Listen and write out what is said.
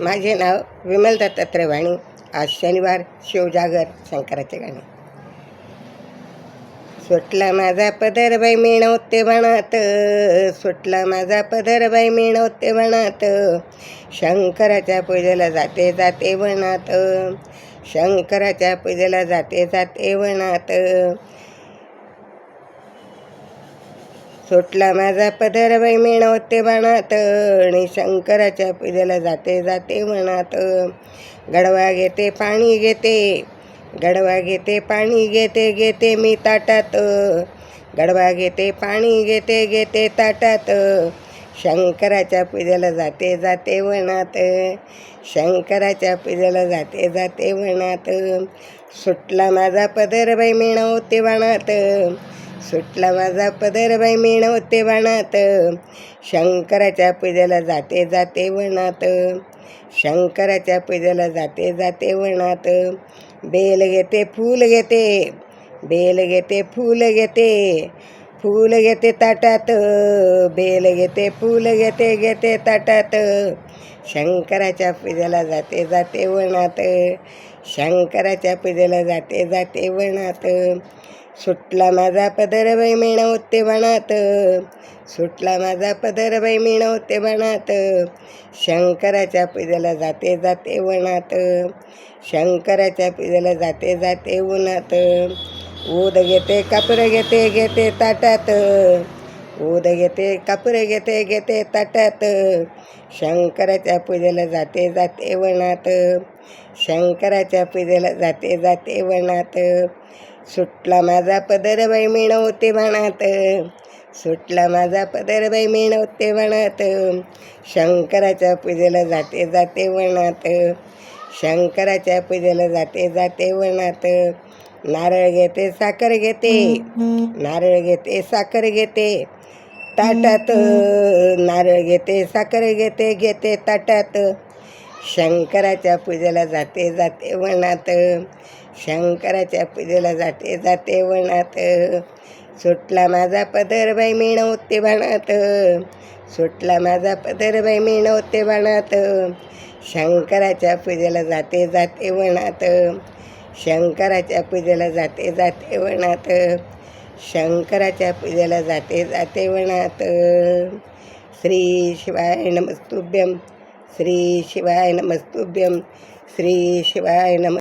माझे नाव विमल दत्तात्रय वाणी. आज शनिवार, शिवजागर, शंकराचे गाणे. सुटला माझा पदर बाई मिळवते वनात, सुटला माझा पदर बाई मिळवते वनात, शंकराच्या पूजेला जाते जाते वनात, शंकराच्या पूजेला जाते जाते वनात. सुटला माझा पदर बाई मिळवते वनात, आणि शंकराच्या पूजेला जाते जाते वनात. गडवा घेते पाणी घेते, गडवा घेते पाणी घेते घेते मी ताटात, गडवा घेते पाणी घेते घेते ताटात, शंकराच्या पूजेला जाते जाते वनात, शंकराच्या पूजेला जाते जाते वनात. सुटला माझा पदर बाई मिळवते वनात, सुटला माझा पदर बाई मिळवते वनात, शंकराच्या पूजेला जाते जाते वनात, शंकराच्या पूजेला जाते जाते वनात. बेल घेते फूल घेते, बेल घेते फूल घेते, फूल घेते ताटात, बेल घेते फूल घेते घेते ताटात, शंकराच्या पूजेला जाते जाते वनात, शंकराच्या पूजेला जाते जाते वनात. सुटला माझा पदर बाई मिळवते वनात, सुटला माझा पदर बाई मिळवते वनात, शंकराच्या पूजेला जाते जाते वनात, शंकराच्या पूजेला जाते जाते वनात. ऊद घेते कापूर घेते घेते ताटात, ऊद घेते कापूर घेते घेते ताटात, शंकराच्या पूजेला जाते जाते वनात, शंकराच्या पूजेला जाते जाते वनात. सुटला माझा पदर बाई मिळवते वनात, सुटला माझा पदर बाई मिळवते वनात, शंकराच्या पूजेला जाते जाते वनात, शंकराच्या पूजेला जाते जाते वनात. नारळ घेते साखर घेते, नारळ घेते साखर घेते ताटात, नारळ घेते साखर घेते घेते ताटात, शंकराच्या पूजेला जाते जाते वनात, शंकराच्या पूजेला जाते जाते वनात. सुटला माझा पदर बाई मिळवते वनात, सुटला माझा पदर बाई मिळवते वनात, शंकराच्या पूजेला जाते जाते वनात, शंकराच्या पूजेला जाते जाते वनात, शंकराच्या पूजेला जाते जाते वनात. श्री शिवाय नमस्तुभ्यं, श्री शिवाय नमस्तुभ्यं, श्री शिवाय नम